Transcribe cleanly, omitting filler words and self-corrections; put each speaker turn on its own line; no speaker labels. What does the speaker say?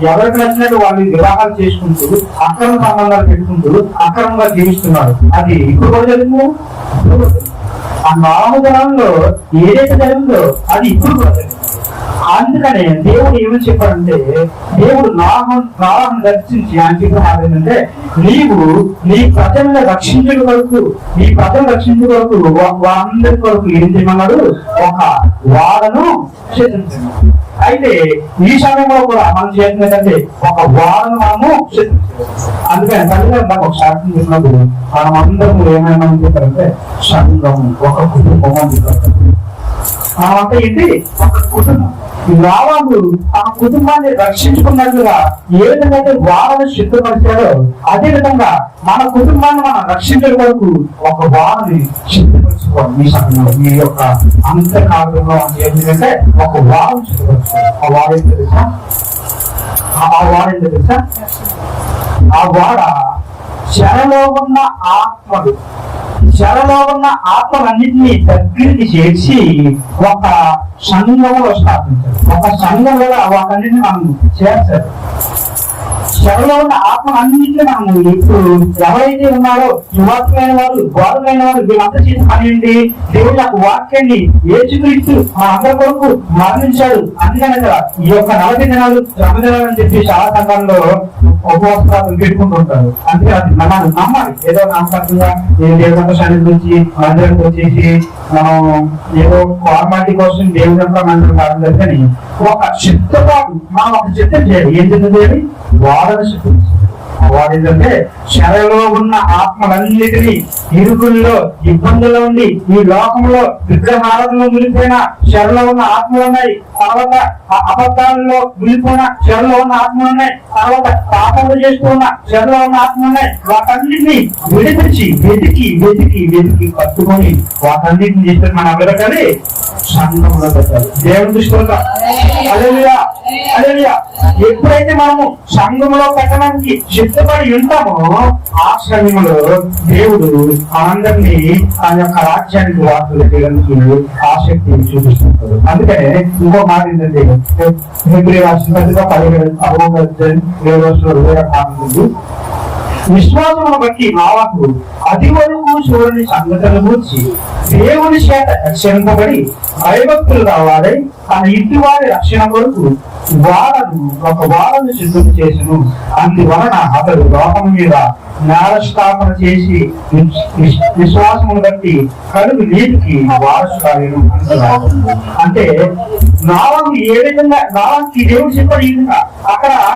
ఎవరికి నచ్చినట్టు వాళ్ళు వివాహాలు చేసుకుంటూ అక్రమ సంబంధాలు పెట్టుకుంటూ అక్రమంగా జీవిస్తున్నారు. అది ఇప్పుడు కూడా జరిగింది. ఆ నామజనంలో ఏదైతే జరిగిందో అది ఇప్పుడు కూడా జరిగింది. అందుకనే దేవుడు ఏమని చెప్పాడంటే, దేవుడు నాహం దర్శించి ఆయన చెప్పిన మాట ఏంటంటే, నీవు నీ ప్రజలను రక్షించడం వరకు, నీ ప్రజలు రక్షించడం వరకు వారందరి వరకు ఏం చేయమన్నాడు, ఒక వాడను చేసించాడు. అయితే ఈ సమయంలో కూడా మనం చేసిన ఏంటంటే ఒక వాడను మనము అందుకని తల్లిదండ్రులు నాకు ఒక శాస్త్రం చెప్పినప్పుడు మనం అందరం ఏమైనా చెప్పారంటే సంఘం, ఒక కుటుంబం అని చెప్పారు. అంటే ఏంటి, ఒక కుటుంబం. రావాడు ఆ కుటుంబాన్ని రక్షించుకున్నట్లుగా ఏ విధంగా వాడను సిద్ధపరిచాడో అదే విధంగా మన కుటుంబాన్ని మనం రక్షించడం వరకు ఒక వాడని సిద్ధపరచుకోవాలి. ఈ సమయంలో మీ యొక్క అంతకాలంలో ఏంటంటే ఒక వాడను సిద్ధపరచుకోవాలి. ఆ వాడేంటి తెలుసా? ఆ వాడ చెరలో ఉన్న ఆత్మలు, చెరలో ఉన్న ఆత్మలన్నింటినీ దగ్గరికి చేర్చి ఒక సంఘంలో స్థాపించారు. ఒక సంఘంలో వాటన్నిటిని మనం చేర్చారు. చెరలో ఉన్న ఆత్మలన్నింటినీ మనము ఇప్పుడు ఎవరైతే ఉన్నారో యువకులైన వారు, గోడలైన వారు, వీళ్ళంతా చేసిన పని ఏంటి, దేవుడి యొక్క వాక్యాన్ని యేసుక్రీస్తు మా అందరి కొరకు మరణించాడు. అందుకనే కదా ఈ యొక్క 40 దినాలు శ్రమదినాలు అని చెప్పి చాలా సంఘాల్లో ఉపవాసాలు పెట్టుకుంటూ ఉంటారు. అందుకే అది మనం నమ్మాలి. ఏదో నామకరణంగా దేవుడి సన్నిధి నుంచి మందిరానికి వచ్చేసి మనం ఏదో ఫార్మాలిటీ కోసం దేవుడి యొక్క మందిరం కాదు కానీ ఒక చిత్తపాటు మనం ఒక చిత్తం చేయాలి. ఏం చిత్తం చేయాలి? వాడని చిత్తం. వాడేంటంటే చెరలో ఉన్న ఆత్మలన్నిటినీ ఇరుకుల్లో, ఇబ్బందుల్లో ఉండి ఈ లోకంలో విగ్రహాలలో మునిగిపోయిన చెరలో ఉన్న ఆత్మలు ఉన్నాయి. తర్వాత అబద్ధాలలో మునిగిపోయిన చెరలో ఉన్న ఆత్మలు ఉన్నాయి. తర్వాత పాపంలో చేస్తూ ఉన్న చెరలో ఉన్న ఆత్మలు ఉన్నాయి. వాటన్నిటిని విడిపించి వెతికి వెతికి వెతికి కట్టుకొని వాటన్నిటిని చేస్తే మన అభివృద్ధి సంఘంలో పెట్టాలి. దేవుని దృష్టిలో ఎప్పుడైతే మనము సంఘంలో పెట్టడానికి సిద్ధపడి ఉంటామో ఆ సమయంలో దేవుడు అందరినీ ఆయన యొక్క రాజ్యానికి వార్తలు చేయడానికి ఆసక్తి చూపిస్తుంటాడు. అందుకనే ఇంకో మాట ఏంటంటే విశ్వాసమును బట్టి మాకు అది వరకు చూడని సంగతులను గురించి దేవుని చేత రక్షింపబడి భయభక్తులు కావాలి. తన ఇంటి వారి రక్షణ కొరకు ఒక వాడను సిద్ధం చేసను. అందువలన అతడు లోకం మీద న్యాయస్థాపన చేసి విశ్వాసమును బట్టి కలుగు నీటికి వారసురాలను అంటున్నాడు. అంటే నావానికి ఏ విధంగా నావానికి దేవుడు చెప్పాడు. అక్కడ